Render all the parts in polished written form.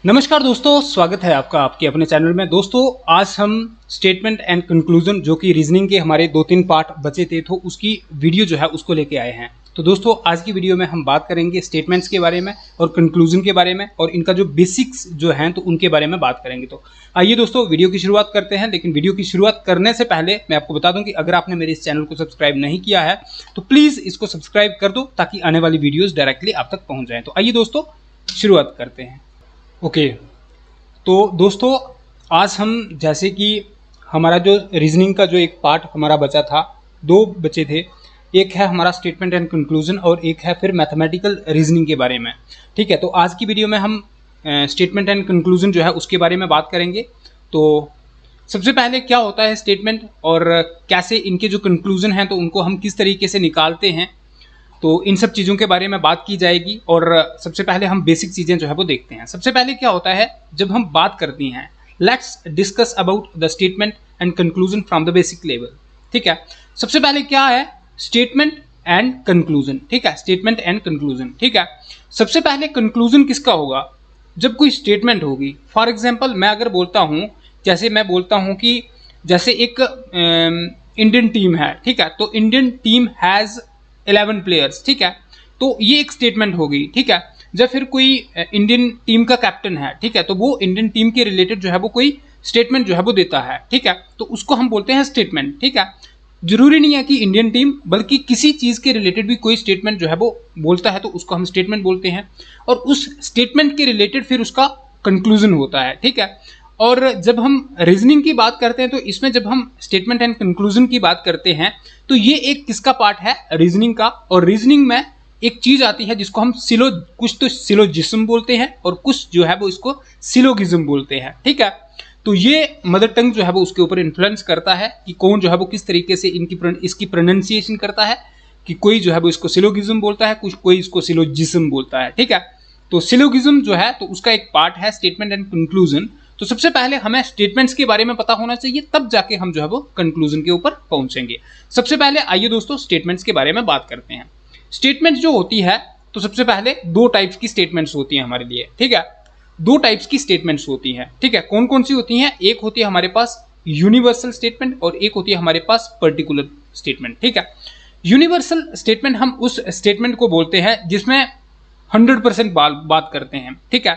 नमस्कार दोस्तों, स्वागत है आपका आपके अपने चैनल में। दोस्तों आज हम स्टेटमेंट एंड कंक्लूजन जो कि रीजनिंग के हमारे 2-3 पार्ट बचे थे तो उसकी वीडियो जो है उसको लेके आए हैं। तो दोस्तों आज की वीडियो में हम बात करेंगे स्टेटमेंट्स के बारे में और कंक्लूजन के बारे में और इनका जो बेसिक्स जो हैं तो उनके बारे में बात करेंगे। तो आइए दोस्तों वीडियो की शुरुआत करते हैं। लेकिन वीडियो की शुरुआत करने से पहले मैं आपको बता दूं कि अगर आपने मेरे इस चैनल को सब्सक्राइब नहीं किया है तो प्लीज़ इसको सब्सक्राइब कर दो ताकि आने वाली वीडियोज़ डायरेक्टली आप तक पहुँच जाएँ। तो आइए दोस्तों शुरुआत करते हैं। ओके, तो दोस्तों आज हम जैसे कि हमारा जो रीजनिंग का जो एक पार्ट हमारा बचा था, दो बचे थे। एक है हमारा स्टेटमेंट एंड कंक्लूजन और एक है फिर मैथमेटिकल रीजनिंग के बारे में। ठीक है, तो आज की वीडियो में हम स्टेटमेंट एंड कंक्लूजन जो है उसके बारे में बात करेंगे। तो सबसे पहले क्या होता है स्टेटमेंट और कैसे इनके जो कंक्लूजन हैं तो उनको हम किस तरीके से निकालते हैं, तो इन सब चीज़ों के बारे में बात की जाएगी। और सबसे पहले हम बेसिक चीज़ें जो है वो देखते हैं। सबसे पहले क्या होता है जब हम बात करती हैं, let's discuss about the statement and conclusion from the basic level. ठीक है, सबसे पहले क्या है स्टेटमेंट एंड कंक्लूजन। ठीक है, स्टेटमेंट एंड कंक्लूजन। ठीक है, सबसे पहले कंक्लूजन किसका होगा जब कोई स्टेटमेंट होगी। फॉर एग्जाम्पल मैं अगर बोलता हूँ, जैसे मैं बोलता हूँ कि जैसे एक इंडियन टीम है। ठीक है, तो इंडियन टीम हैज़ 11 प्लेयर्स। ठीक है, तो ये एक स्टेटमेंट होगी। ठीक है, जब फिर कोई इंडियन टीम का कैप्टन है, ठीक है, तो वो इंडियन टीम के रिलेटेड जो है वो कोई स्टेटमेंट जो है वो देता है। ठीक है, तो उसको हम बोलते हैं स्टेटमेंट। ठीक है, जरूरी नहीं है कि इंडियन टीम, बल्कि किसी चीज़ के रिलेटेड भी कोई स्टेटमेंट जो है वो बोलता है तो उसको हम स्टेटमेंट बोलते हैं। और उस स्टेटमेंट के रिलेटेड फिर उसका कंक्लूजन होता है। ठीक है, और जब हम रीजनिंग की बात करते हैं तो इसमें जब हम स्टेटमेंट एंड कंक्लूजन की बात करते हैं तो ये एक किसका पार्ट है, रीजनिंग का। और रीजनिंग में एक चीज आती है जिसको हम कुछ तो सिलोजिज्म बोलते हैं और कुछ जो है वो इसको सिलोगिज्म बोलते हैं। ठीक है, तो ये मदर टंग जो है वो उसके ऊपर इन्फ्लुएंस करता है कि कौन जो है वो किस तरीके से इसकी प्रोनाउंसिएशन करता है, कि कोई जो है वो इसको सिलोगिज्म बोलता है, कुछ कोई इसको सिलोजिज्म बोलता है। ठीक है, तो सिलोगिज्म जो है तो उसका एक पार्ट है स्टेटमेंट एंड कंक्लूजन। तो सबसे पहले हमें स्टेटमेंट्स के बारे में पता होना चाहिए, तब जाके हम जो है वो कंक्लूजन के ऊपर पहुंचेंगे। सबसे पहले आइए दोस्तों स्टेटमेंट्स के बारे में बात करते हैं। स्टेटमेंट जो होती है तो सबसे पहले दो टाइप्स की स्टेटमेंट्स होती हैं हमारे लिए। ठीक है, दो टाइप्स की स्टेटमेंट्स होती हैं। ठीक है, कौन कौन सी होती हैं? एक होती है हमारे पास यूनिवर्सल स्टेटमेंट और एक होती है हमारे पास पर्टिकुलर स्टेटमेंट। ठीक है, यूनिवर्सल स्टेटमेंट हम उस स्टेटमेंट को बोलते हैं जिसमें 100% बात करते हैं। ठीक है,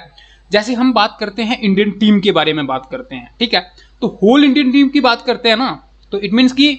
जैसे हम बात करते हैं इंडियन टीम के बारे में बात करते हैं। ठीक है, तो होल इंडियन टीम की बात करते हैं ना, तो इट मीन्स कि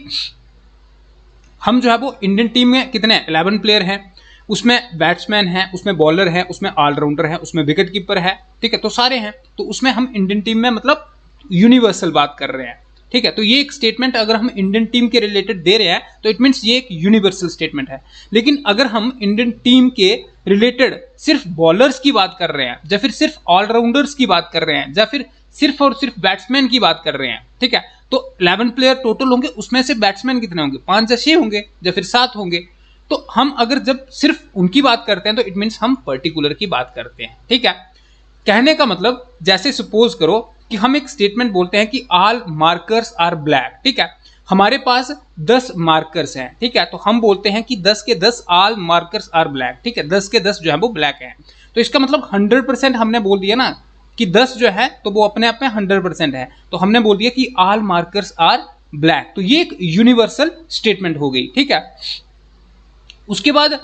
हम जो है वो इंडियन टीम में कितने 11 प्लेयर हैं, उसमें बैट्समैन हैं, उसमें बॉलर हैं, उसमें ऑलराउंडर है, उसमें विकेट कीपर है। ठीक है, तो सारे हैं, तो उसमें हम इंडियन टीम में मतलब यूनिवर्सल बात कर रहे हैं। ठीक है, तो ये एक स्टेटमेंट अगर हम इंडियन टीम के रिलेटेड दे रहे हैं तो इट मीन्स ये एक यूनिवर्सल स्टेटमेंट है। लेकिन अगर हम इंडियन टीम के रिलेटेड सिर्फ बॉलर्स की बात कर रहे हैं, या फिर सिर्फ ऑलराउंडर्स की बात कर रहे हैं, या फिर सिर्फ और सिर्फ बैट्समैन की बात कर रहे हैं, ठीक है, तो 11 प्लेयर टोटल होंगे, उसमें से बैट्समैन कितने होंगे? 5 या 6 होंगे या फिर 7 होंगे। तो हम अगर जब सिर्फ उनकी बात करते हैं तो इट मीन्स हम पर्टिकुलर की बात करते हैं। ठीक है, कहने का मतलब जैसे सपोज करो कि हम एक स्टेटमेंट बोलते हैं कि ऑल मार्कर्स आर ब्लैक। ठीक है, हमारे पास 10 मार्कर्स हैं। ठीक है, तो हम बोलते हैं कि 10 के 10 ऑल मार्कर्स आर ब्लैक। ठीक है, 10 के 10 जो है वो ब्लैक हैं। तो इसका मतलब 100% हमने बोल दिया ना कि 10 जो है तो वो अपने आप में 100% है, तो हमने बोल दिया कि ऑल मार्कर्स आर ब्लैक। तो ये एक यूनिवर्सल स्टेटमेंट हो गई। ठीक है, उसके बाद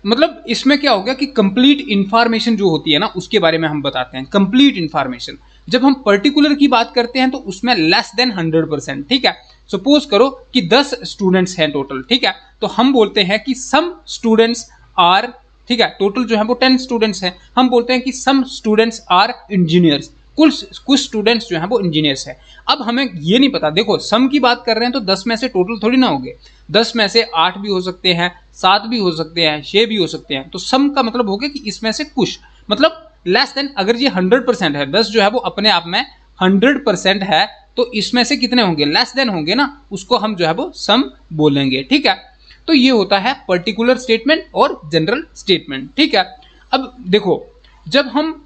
मतलब इसमें क्या हो गया कि कंप्लीट इंफॉर्मेशन जो होती है ना उसके बारे में हम बताते हैं। कंप्लीट इंफॉर्मेशन जब हम पर्टिकुलर की बात करते हैं तो उसमें लेस देन 100%। ठीक है, सपोज करो कि 10 स्टूडेंट्स हैं टोटल। ठीक है, तो हम बोलते हैं कि सम स्टूडेंट्स आर, ठीक है, टोटल जो है वो 10 स्टूडेंट्स हैं, हम बोलते हैं कि सम स्टूडेंट्स आर इंजीनियर्स, कुछ स्टूडेंट्स जो हैं वो इंजीनियर्स हैं। अब हमें ये नहीं पता, देखो सम की बात कर रहे हैं तो 10 में से टोटल थोड़ी ना होंगे, 10 में से 8 भी हो सकते हैं, 7 भी हो सकते हैं, 6 भी हो सकते हैं। तो सम का मतलब हो गया कि इसमें से कुछ, मतलब लेस देन, अगर ये 100% है, 10 जो है वो अपने आप में 100% है, तो इसमें से कितने होंगे? लेस देन होंगे ना, उसको हम जो है वो सम बोलेंगे। ठीक है, तो ये होता है पर्टिकुलर स्टेटमेंट और जनरल स्टेटमेंट। ठीक है, अब देखो जब हम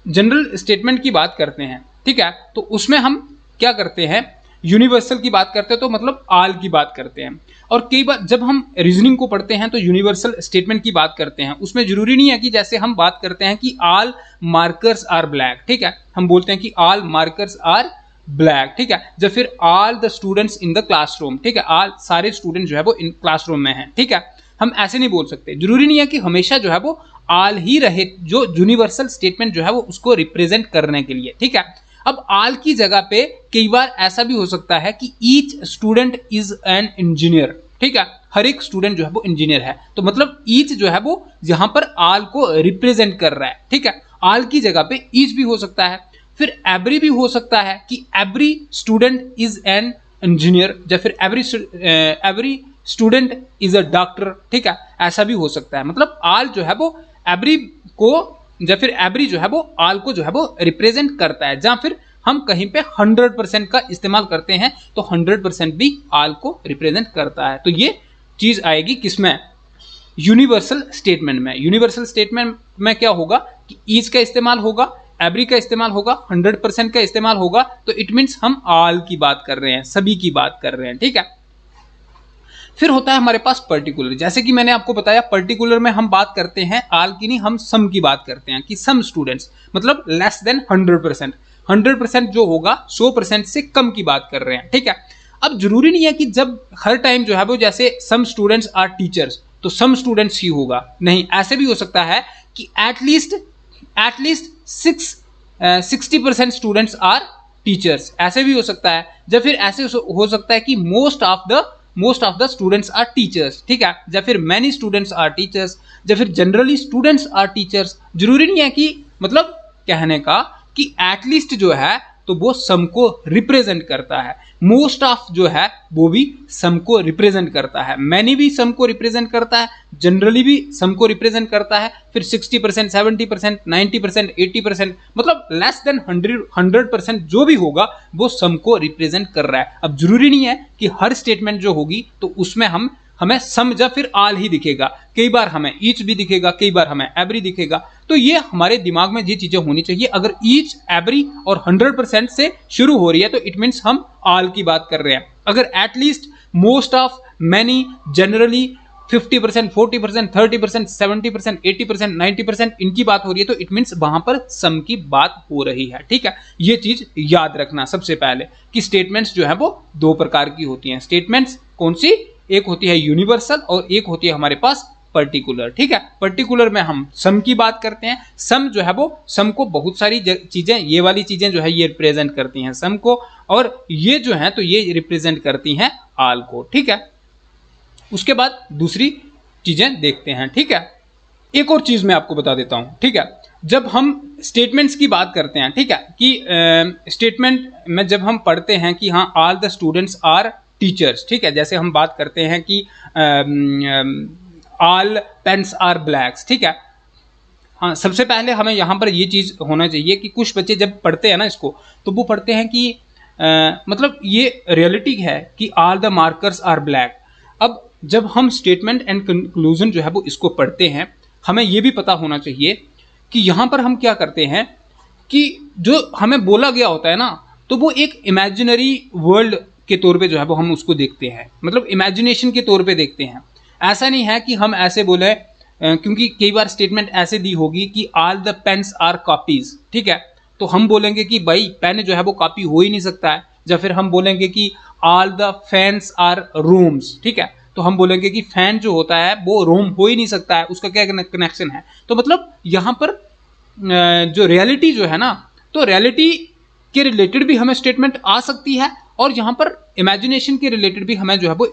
जनरल स्टेटमेंट की बात करते हैं, ठीक है, तो उसमें हम क्या करते हैं यूनिवर्सल की बात करते हैं तो मतलब आल की बात करते हैं। और कई बार जब हम रीजनिंग को पढ़ते हैं तो यूनिवर्सल स्टेटमेंट की बात करते हैं, उसमें जरूरी नहीं है कि जैसे हम बात करते हैं कि ऑल मार्कर्स आर ब्लैक, ठीक है, हम बोलते हैं कि ऑल मार्कर्स आर ब्लैक, ठीक है, जब फिर all the students in the classroom, ठीक है, ऑल सारे स्टूडेंट जो है वो इन क्लासरूम में हैं, ठीक है, हम ऐसे नहीं बोल सकते। जरूरी नहीं है कि हमेशा जो है वो ऑल ही रहे, जो यूनिवर्सल स्टेटमेंट जो है वो उसको रिप्रेजेंट करने के लिए, ठीक है। अब ऑल की जगह पे कई बार ऐसा भी हो सकता है कि each student is an engineer, ठीक है, हर एक स्टूडेंट जो है वो इंजीनियर है, तो मतलब ईच जो है वो यहां पर ऑल को रिप्रेजेंट कर रहा है, ठीक है, ऑल की जगह पे ईच भी हो सकता है। फिर एवरी भी हो सकता है कि every student is an engineer, या फिर every student is a doctor, ठीक है, ऐसा भी हो सकता है। मतलब ऑल जो है वो एवरी को, या फिर एवरी जो है वो ऑल को जो है वो रिप्रेजेंट करता है। जहां फिर हम कहीं पे 100% का इस्तेमाल करते हैं तो 100% भी ऑल को रिप्रेजेंट करता है। तो ये चीज आएगी किसमें, यूनिवर्सल स्टेटमेंट में। यूनिवर्सल स्टेटमेंट में क्या होगा कि ईच का इस्तेमाल होगा, एवरी का इस्तेमाल होगा, 100% का इस्तेमाल होगा, तो इट मीन्स हम ऑल की बात कर रहे हैं, सभी की बात कर रहे हैं, ठीक है। फिर होता है हमारे पास पर्टिकुलर, जैसे कि मैंने आपको बताया पर्टिकुलर में हम बात करते हैं ऑल की नहीं, हम सम की बात करते हैं कि सम स्टूडेंट्स, मतलब लेस देन 100%, 100% जो होगा 100% से कम की बात कर रहे हैं, ठीक है। अब जरूरी नहीं है कि जब हर टाइम जो है वो जैसे सम स्टूडेंट्स आर टीचर्स तो सम स्टूडेंट्स ही होगा, नहीं, ऐसे भी हो सकता है कि एटलीस्ट 60% स्टूडेंट्स आर टीचर्स, ऐसे भी हो सकता है। जब फिर ऐसे हो सकता है कि most of the students are teachers, ठीक है, या फिर मैनी स्टूडेंट्स आर टीचर्स, या फिर जनरली स्टूडेंट्स आर टीचर्स। जरूरी नहीं है कि मतलब कहने का कि एटलीस्ट जो है तो वो सम को रिप्रेजेंट करता है, मोस्ट ऑफ जो है वो भी सम को रिप्रेजेंट करता है, मैनी भी सम को रिप्रेजेंट करता है, जनरली भी सम को रिप्रेजेंट करता है, फिर 60%, 70%, 90%, 80%, मतलब लेस देन 100% जो भी होगा वो सम को रिप्रेजेंट कर रहा है। अब जरूरी नहीं है कि हर स्टेटमेंट जो होगी तो उसमें हमें सम या फिर ऑल ही दिखेगा, कई बार हमें ईच भी दिखेगा, कई बार हमें एवरी दिखेगा। तो ये हमारे दिमाग में ये चीजें होनी चाहिए। अगर ईच, एवरी और 100% से शुरू हो रही है तो इट मीन्स हम ऑल की बात कर रहे हैं। अगर at least, most of, many, generally, 50%, 40%, 30%, 70%, 80%, 90% इनकी बात हो रही है तो इट मीन्स वहां पर सम की बात हो रही है, ठीक है। ये चीज याद रखना सबसे पहले कि स्टेटमेंट्स जो है वो दो प्रकार की होती हैं। स्टेटमेंट्स कौन सी, एक होती है यूनिवर्सल और एक होती है हमारे पास पर्टिकुलर, ठीक है। पर्टिकुलर में हम सम की बात करते हैं, सम जो है वो सम को बहुत सारी चीजें, ये वाली चीजें जो है ये रिप्रेजेंट करती हैं सम को, और ये जो है तो ये रिप्रेजेंट करती हैं ऑल को, ठीक है। उसके बाद दूसरी चीजें देखते हैं, ठीक है। एक और चीज मैं आपको बता देता हूं, ठीक है। जब हम स्टेटमेंट्स की बात करते हैं, ठीक है, कि स्टेटमेंट में जब हम पढ़ते हैं कि हाँ all the students are teachers, ठीक है, जैसे हम बात करते हैं कि ऑल पेन्स आर ब्लैक्स, ठीक है। हाँ, सबसे पहले हमें यहाँ पर ये चीज़ होना चाहिए कि कुछ बच्चे जब पढ़ते हैं ना इसको तो वो पढ़ते हैं कि मतलब ये रियलिटी है कि all the markers are black. अब जब हम स्टेटमेंट एंड कंक्लूजन जो है वो इसको पढ़ते हैं, हमें ये भी पता होना चाहिए कि यहाँ पर हम क्या करते हैं कि जो हमें बोला गया होता है ना तो वो एक इमेजिनरी वर्ल्ड के तौर पे जो है वो हम उसको देखते हैं, मतलब इमेजिनेशन के तौर पे देखते हैं। ऐसा नहीं है कि हम ऐसे बोले, क्योंकि कई बार स्टेटमेंट ऐसे दी होगी कि all the pens are copies, ठीक है, तो हम बोलेंगे कि भाई पेन जो है वो कॉपी हो ही नहीं सकता है। या फिर हम बोलेंगे कि all the fans are rooms, ठीक है, तो हम बोलेंगे कि फैन जो होता है वो रूम हो ही नहीं सकता है, उसका क्या कनेक्शन है। तो मतलब यहाँ पर जो रियलिटी जो है ना, तो रियलिटी के रिलेटेड भी हमें स्टेटमेंट आ सकती है और यहाँ पर इमेजिनेशन के रिलेटेड भी हमें जो है वो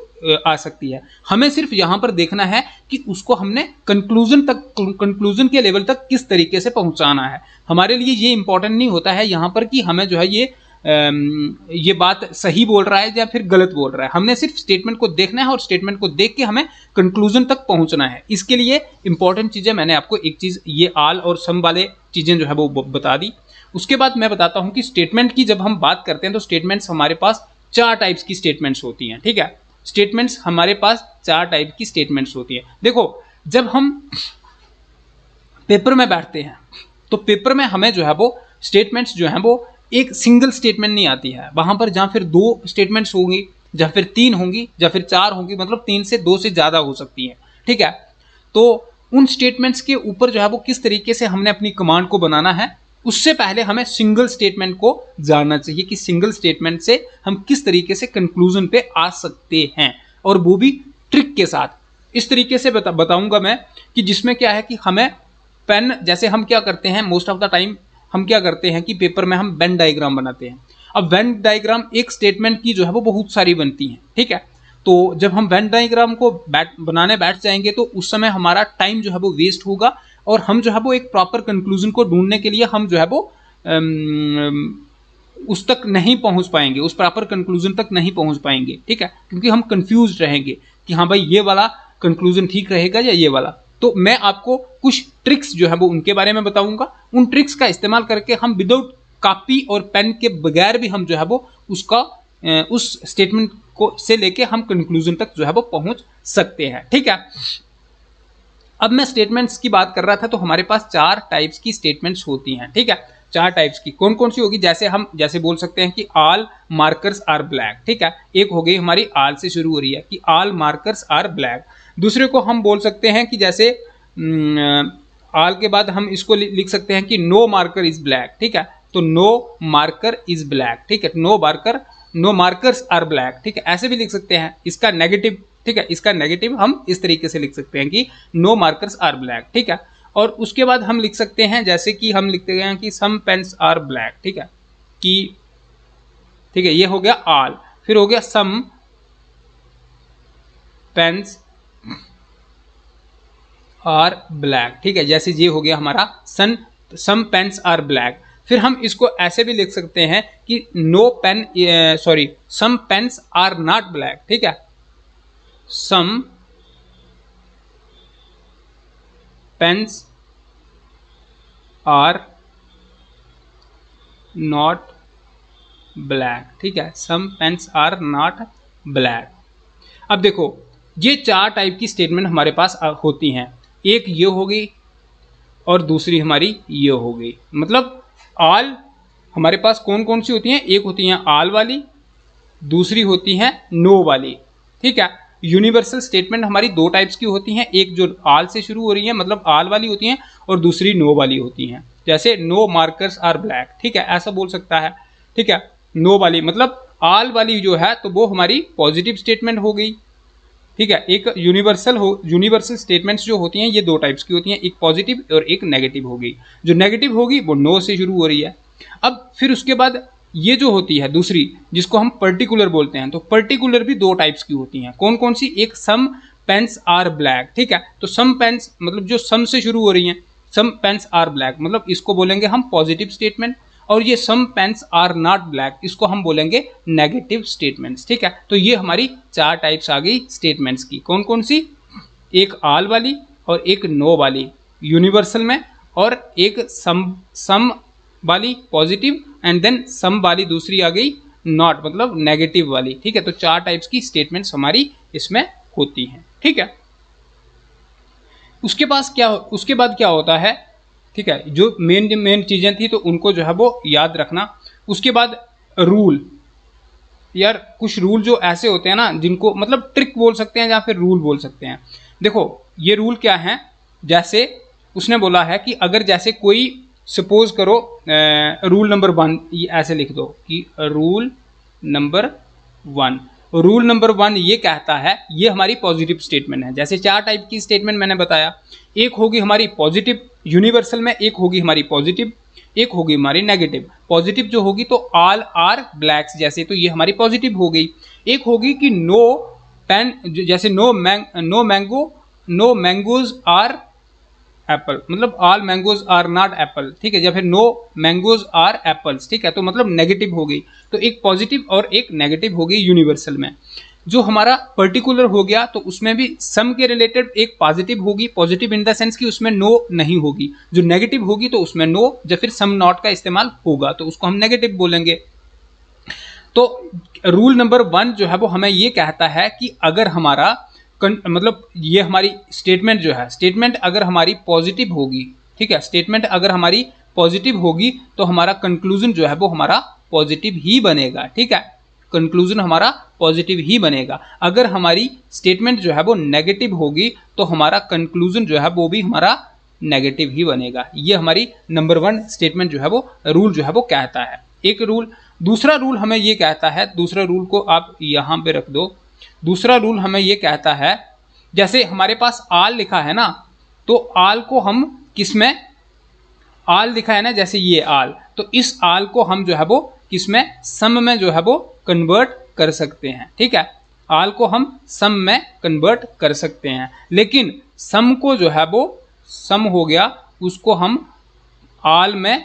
आ सकती है। हमें सिर्फ यहाँ पर देखना है कि उसको हमने कंक्लूजन के लेवल तक किस तरीके से पहुंचाना है। हमारे लिए ये इंपॉर्टेंट नहीं होता है यहाँ पर कि हमें जो है ये बात सही बोल रहा है या फिर गलत बोल रहा है। हमने सिर्फ स्टेटमेंट को देखना है और स्टेटमेंट को देख के हमें कंक्लूजन तक पहुंचना है। इसके लिए इंपॉर्टेंट चीजें मैंने आपको एक चीज ये ऑल और सम वाले चीजें जो है वो बता दी। उसके बाद मैं बताता हूं कि स्टेटमेंट की जब हम बात करते हैं तो स्टेटमेंट्स हमारे पास 4 टाइप्स की स्टेटमेंट्स होती हैं, ठीक है। स्टेटमेंट्स हमारे पास 4 टाइप की स्टेटमेंट्स होती हैं। देखो, जब हम पेपर में बैठते हैं तो पेपर में हमें जो है वो स्टेटमेंट्स जो हैं वो एक सिंगल स्टेटमेंट नहीं आती है, वहां पर जहां फिर 2 स्टेटमेंट्स होंगी, या फिर 3 होंगी, या फिर 4 होंगी, मतलब 3 से 2 से ज्यादा हो सकती है। ठीक है, तो उन स्टेटमेंट्स के ऊपर जो है वो किस तरीके से हमने अपनी कमांड को बनाना है, उससे पहले हमें सिंगल स्टेटमेंट को जानना चाहिए कि सिंगल स्टेटमेंट से हम किस तरीके से कंक्लूजन पे आ सकते हैं, और वो भी ट्रिक के साथ। इस तरीके से बताऊंगा मैं कि जिसमें क्या है कि हमें पेन, जैसे हम क्या करते हैं मोस्ट ऑफ द टाइम, हम क्या करते हैं कि पेपर में हम वेन डायग्राम बनाते हैं। अब वेन डायग्राम एक स्टेटमेंट की जो है वो बहुत सारी बनती हैं। ठीक है, तो जब हम वेन डायग्राम को बनाने बैठ जाएंगे तो उस समय हमारा टाइम जो है वो वेस्ट होगा, और हम जो है वो एक प्रॉपर कंक्लूजन को ढूंढने के लिए हम जो है वो उस तक नहीं पहुंच पाएंगे, उस प्रॉपर कंक्लूजन तक नहीं पहुंच पाएंगे। ठीक है, क्योंकि हम कंफ्यूज रहेंगे कि हाँ भाई ये वाला कंक्लूजन ठीक रहेगा या ये वाला। तो मैं आपको कुछ ट्रिक्स जो है वो उनके बारे में बताऊंगा। उन ट्रिक्स का इस्तेमाल करके हम विदाउट कॉपी और पेन के बगैर भी हम जो है वो उसका उस स्टेटमेंट को से लेके हम कंक्लूजन तक जो है वो पहुंच सकते हैं। ठीक है, अब मैं स्टेटमेंट्स की बात कर रहा था, तो हमारे पास 4 टाइप्स की स्टेटमेंट्स होती हैं। ठीक है, 4 टाइप्स की कौन कौन सी होगी, जैसे बोल सकते हैं कि ऑल मार्कर्स आर ब्लैक। ठीक है, एक हो गई हमारी ऑल से शुरू हो रही है कि ऑल मार्कर्स आर ब्लैक। दूसरे को हम बोल सकते हैं कि जैसे ऑल के बाद हम इसको लिख सकते हैं कि नो मार्कर इज ब्लैक। ठीक है, तो नो मार्कर इज ब्लैक। ठीक है, नो मार्कर्स आर ब्लैक। ठीक है, ऐसे भी लिख सकते हैं। इसका नेगेटिव, ठीक है, इसका नेगेटिव हम इस तरीके से लिख सकते हैं कि नो मार्कर्स आर ब्लैक। ठीक है, और उसके बाद हम लिख सकते हैं जैसे कि हम लिखते हैं कि सम पेन्स आर ब्लैक। ठीक है, कि ठीक है, ये हो गया ऑल। फिर हो गया सम पेन्स आर ब्लैक। ठीक है, जैसे ये हो गया हमारा सम पेन्स आर ब्लैक। फिर हम इसको ऐसे भी लिख सकते हैं कि some pens are not black. ठीक है, सम पेन्स आर नॉट ब्लैक। ठीक है, सम पेन्स आर नॉट ब्लैक। अब देखो, ये 4 टाइप की स्टेटमेंट हमारे पास होती हैं। एक ये हो गई और दूसरी हमारी ये हो गई। मतलब ऑल हमारे पास कौन कौन सी होती हैं, एक होती हैं ऑल वाली, दूसरी होती हैं नो वाली। ठीक है, यूनिवर्सल स्टेटमेंट हमारी 2 टाइप्स की होती हैं, एक जो ऑल से शुरू हो रही है मतलब ऑल वाली होती हैं, और दूसरी नो वाली होती हैं। जैसे नो मार्कर्स आर ब्लैक। ठीक है, ऐसा बोल सकता है। ठीक है, नो वाली मतलब ऑल वाली जो है तो वो हमारी पॉजिटिव स्टेटमेंट हो गई। ठीक है, एक यूनिवर्सल स्टेटमेंट्स जो होती हैं ये 2 टाइप्स की होती हैं, एक पॉजिटिव और एक नेगेटिव होगी। जो नेगेटिव होगी वो नो से शुरू हो रही है। अब फिर उसके बाद ये जो होती है दूसरी, जिसको हम पर्टिकुलर बोलते हैं, तो पर्टिकुलर भी 2 टाइप्स की होती हैं। कौन कौन सी, एक सम पेन्स आर ब्लैक। ठीक है, तो सम पेन्स मतलब जो सम से शुरू हो रही हैं, सम पेन्स आर ब्लैक मतलब इसको बोलेंगे हम पॉजिटिव स्टेटमेंट, और ये सम पेन्स आर नॉट ब्लैक इसको हम बोलेंगे नेगेटिव स्टेटमेंट्स। ठीक है, तो ये हमारी 4 टाइप्स आ गई स्टेटमेंट्स की। कौन कौन सी, एक ऑल वाली और एक नो वाली यूनिवर्सल में, और एक सम वाली पॉजिटिव, एंड देन सम वाली दूसरी आ गई नॉट मतलब नेगेटिव वाली। ठीक है, तो 4 टाइप्स की स्टेटमेंट्स हमारी इसमें होती हैं। ठीक है, उसके बाद क्या होता है। ठीक है, जो मेन चीजें थी तो उनको जो है वो याद रखना। उसके बाद रूल, यार कुछ रूल जो ऐसे होते हैं ना, जिनको मतलब ट्रिक बोल सकते हैं या फिर रूल बोल सकते हैं। देखो ये रूल क्या है, जैसे उसने बोला है कि अगर जैसे कोई सपोज करो रूल नंबर 1, ये ऐसे लिख दो कि रूल नंबर 1 ये कहता है, ये हमारी पॉजिटिव स्टेटमेंट है। जैसे 4 टाइप की स्टेटमेंट मैंने बताया, एक होगी हमारी पॉजिटिव यूनिवर्सल में, एक होगी हमारी पॉजिटिव, एक होगी हमारी नेगेटिव। पॉजिटिव जो होगी तो ऑल आर ब्लैक्स जैसे, तो ये हमारी पॉजिटिव हो गई। एक होगी कि नो पेन, जैसे नो मैंगोज आर एप्पल मतलब all mangoes are not apple. ठीक है, या फिर नो मैंगोज आर एप्पल्स। ठीक है, तो मतलब नेगेटिव हो गई। तो एक पॉजिटिव और एक नेगेटिव हो गई यूनिवर्सल में। जो हमारा पर्टिकुलर हो गया तो उसमें भी सम के रिलेटेड एक पॉजिटिव होगी, पॉजिटिव इन द सेंस कि उसमें नो नहीं होगी। जो नेगेटिव होगी तो उसमें नो या फिर सम नॉट का इस्तेमाल होगा, तो उसको हम नेगेटिव बोलेंगे। तो रूल नंबर 1 जो है वो हमें ये कहता है कि अगर हमारा मतलब ये हमारी स्टेटमेंट जो है, स्टेटमेंट अगर हमारी पॉजिटिव होगी, ठीक है, स्टेटमेंट अगर हमारी पॉजिटिव होगी तो हमारा कंक्लूजन जो है वो हमारा पॉजिटिव ही बनेगा। ठीक है, कंक्लूजन हमारा पॉजिटिव ही बनेगा। अगर हमारी स्टेटमेंट जो है वो नेगेटिव होगी तो हमारा कंक्लूजन जो है वो भी हमारा नेगेटिव ही बनेगा। ये हमारी नंबर 1 स्टेटमेंट जो है वो रूल जो है वो कहता है। एक रूल। दूसरा रूल हमें ये कहता है, दूसरा रूल को आप यहाँ पे रख दो। दूसरा रूल हमें ये कहता है, जैसे हमारे पास आल लिखा है ना, तो आल को हम किसमें, आल लिखा है ना जैसे ये आल, तो इस आल को हम जो है वो किसमें, सम में जो है वो कन्वर्ट कर सकते हैं। ठीक है, आल को हम सम में कन्वर्ट कर सकते हैं, लेकिन सम को जो है वो सम हो गया उसको हम आल में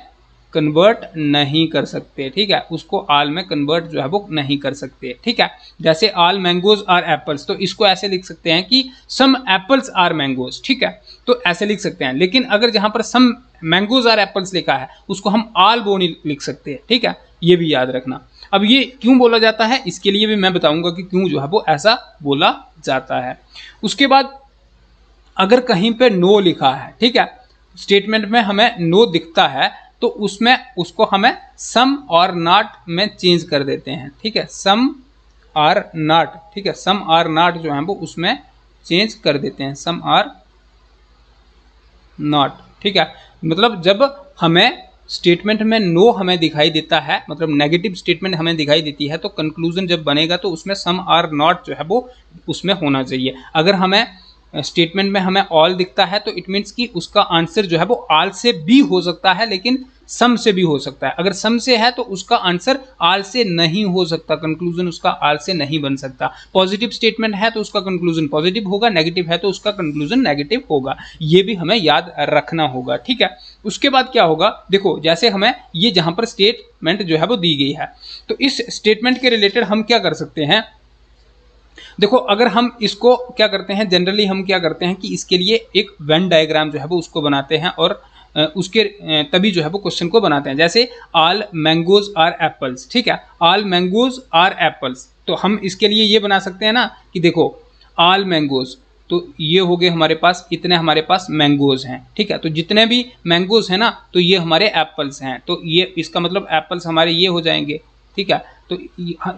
कन्वर्ट नहीं कर सकते। ठीक है, उसको आल में कन्वर्ट जो है वो नहीं कर सकते। ठीक है, जैसे आल मैंगोज आर एप्पल्स, तो इसको ऐसे लिख सकते हैं कि सम एप्पल्स आर मैंगोज। ठीक है, तो ऐसे लिख सकते हैं, लेकिन अगर जहां पर सम मैंगोज आर एप्पल्स लिखा है उसको हम आल वो नहीं लिख सकते। ठीक है, ये भी याद रखना। अब ये क्यों बोला जाता है, इसके लिए भी मैं बताऊंगा कि क्यों जो है वो ऐसा बोला जाता है। उसके बाद अगर कहीं पे नो लिखा है, ठीक है, स्टेटमेंट में हमें नो दिखता है, तो उसमें उसको हमें सम और नॉट में चेंज कर देते हैं। ठीक है, सम आर नॉट, ठीक है, सम आर नॉट जो है वो उसमें चेंज कर देते हैं, सम आर नॉट। ठीक है, मतलब जब हमें स्टेटमेंट में नो हमें दिखाई देता है, मतलब नेगेटिव स्टेटमेंट हमें दिखाई देती है, तो कंक्लूजन जब बनेगा तो उसमें सम आर नॉट जो है वो उसमें होना चाहिए। अगर हमें स्टेटमेंट में हमें ऑल दिखता है तो इट मीन्स कि उसका आंसर जो है वो आल से भी हो सकता है, लेकिन सम से भी हो सकता है। अगर सम से है तो उसका आंसर आल से नहीं हो सकता, कंक्लूजन उसका आल से नहीं बन सकता। पॉजिटिव स्टेटमेंट है तो उसका कंक्लूजन पॉजिटिव होगा, नेगेटिव है तो उसका कंक्लूजन नेगेटिव होगा। ये भी हमें याद रखना होगा। ठीक है, उसके बाद क्या होगा, देखो जैसे हमें ये जहां पर स्टेटमेंट जो है वो दी गई है, तो इस स्टेटमेंट के रिलेटेड हम क्या कर सकते हैं। देखो अगर हम इसको क्या करते हैं, जनरली हम क्या करते हैं कि इसके लिए एक वेन डायग्राम जो है वो उसको बनाते हैं और उसके तभी जो है वो क्वेश्चन को बनाते हैं। जैसे ऑल मैंगोज आर एप्पल्स, ठीक है, ऑल मैंगोज आर एप्पल्स, तो हम इसके लिए ये बना सकते हैं ना कि देखो ऑल मैंगोज, तो ये हो गए हमारे पास, इतने हमारे पास मैंगोज हैं। ठीक है, तो जितने भी मैंगोज हैं ना तो ये हमारे एप्पल्स हैं, तो ये इसका मतलब एप्पल्स हमारे ये हो जाएंगे। ठीक है, तो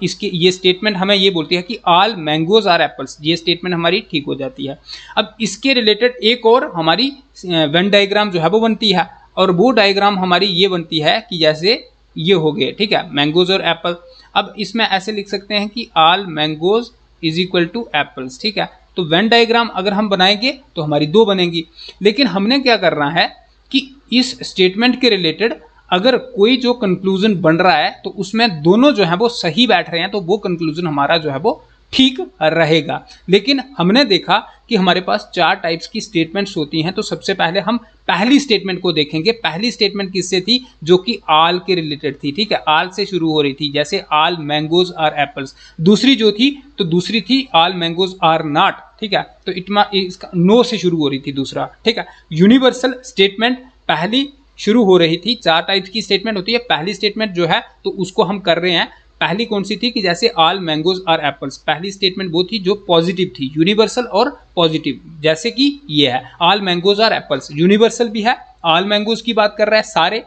इसकी ये स्टेटमेंट हमें ये बोलती है कि ऑल मैंगोज आर एप्पल्स, ये स्टेटमेंट हमारी ठीक हो जाती है। अब इसके रिलेटेड एक और हमारी वेन डायग्राम जो है वो बनती है, और वो डायग्राम हमारी ये बनती है कि जैसे ये हो गए, ठीक है, मैंगोज और एप्पल। अब इसमें ऐसे लिख सकते हैं कि all mangoes is equal to apples. ठीक है, तो वेन डायग्राम अगर हम बनाएंगे तो हमारी 2 बनेंगी, लेकिन हमने क्या करना है कि इस स्टेटमेंट के रिलेटेड अगर कोई जो कंक्लूजन बन रहा है तो उसमें दोनों जो है वो सही बैठ रहे हैं, तो वो कंक्लूजन हमारा जो है वो ठीक रहेगा। लेकिन हमने देखा कि हमारे पास 4 टाइप्स की स्टेटमेंट्स होती हैं, तो सबसे पहले हम पहली स्टेटमेंट को देखेंगे। पहली स्टेटमेंट किससे थी, जो कि आल के रिलेटेड थी। ठीक है, आल से शुरू हो रही थी, जैसे आल मैंगोज आर एप्पल्स। दूसरी जो थी तो दूसरी थी आल मैंगोज आर नॉट। ठीक है, तो इसका नो से शुरू हो रही थी दूसरा। ठीक है, यूनिवर्सल स्टेटमेंट पहली शुरू हो रही थी। 4 टाइप्स की स्टेटमेंट होती है, पहली स्टेटमेंट जो है तो उसको हम कर रहे हैं। पहली कौन सी थी कि जैसे ऑल मैंगोज आर एप्पल्स, पहली स्टेटमेंट वो थी जो पॉजिटिव थी, यूनिवर्सल और पॉजिटिव, जैसे कि ये है all mangoes are apples, universal भी है, ऑल मैंगोज की बात कर रहा है सारे,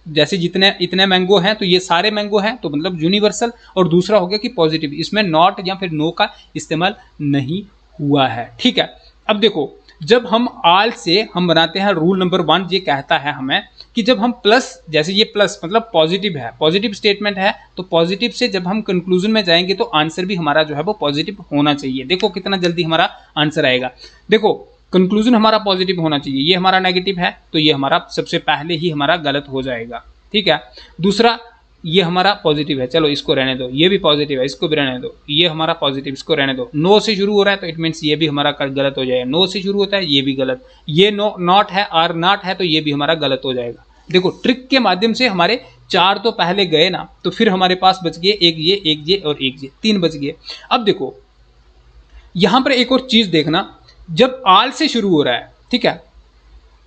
जैसे जितने इतने मैंगो हैं तो ये सारे मैंगो हैं, तो मतलब यूनिवर्सल। और दूसरा हो गया कि पॉजिटिव, इसमें नॉट या फिर नो का इस्तेमाल नहीं हुआ है। ठीक है, अब देखो जब हम आल से हम बनाते हैं रूल नंबर 1, ये कहता है हमें कि जब हम प्लस, जैसे ये प्लस मतलब पॉजिटिव है, पॉजिटिव स्टेटमेंट है, तो पॉजिटिव से जब हम कंक्लूजन में जाएंगे तो आंसर भी हमारा जो है वो पॉजिटिव होना चाहिए। देखो कितना जल्दी हमारा आंसर आएगा। देखो कंक्लूजन हमारा पॉजिटिव होना चाहिए, ये हमारा नेगेटिव है तो ये हमारा सबसे पहले ही हमारा गलत हो जाएगा। ठीक है, दूसरा ये हमारा पॉजिटिव है, चलो इसको रहने दो, ये भी पॉजिटिव है, इसको भी रहने दो, ये हमारा पॉजिटिव, इसको रहने दो। नो से शुरू हो रहा है तो इट मीन्स ये भी हमारा गलत हो जाएगा। नो से शुरू होता है ये भी गलत, ये नो नॉट है और नॉट है तो ये भी हमारा गलत हो जाएगा। देखो ट्रिक के माध्यम से हमारे 4 तो पहले गए ना, तो फिर हमारे पास बच गए एक ये और एक ये, 3 बच गए। अब देखो यहां पर एक और चीज देखना, जब आल से शुरू हो रहा है, ठीक है,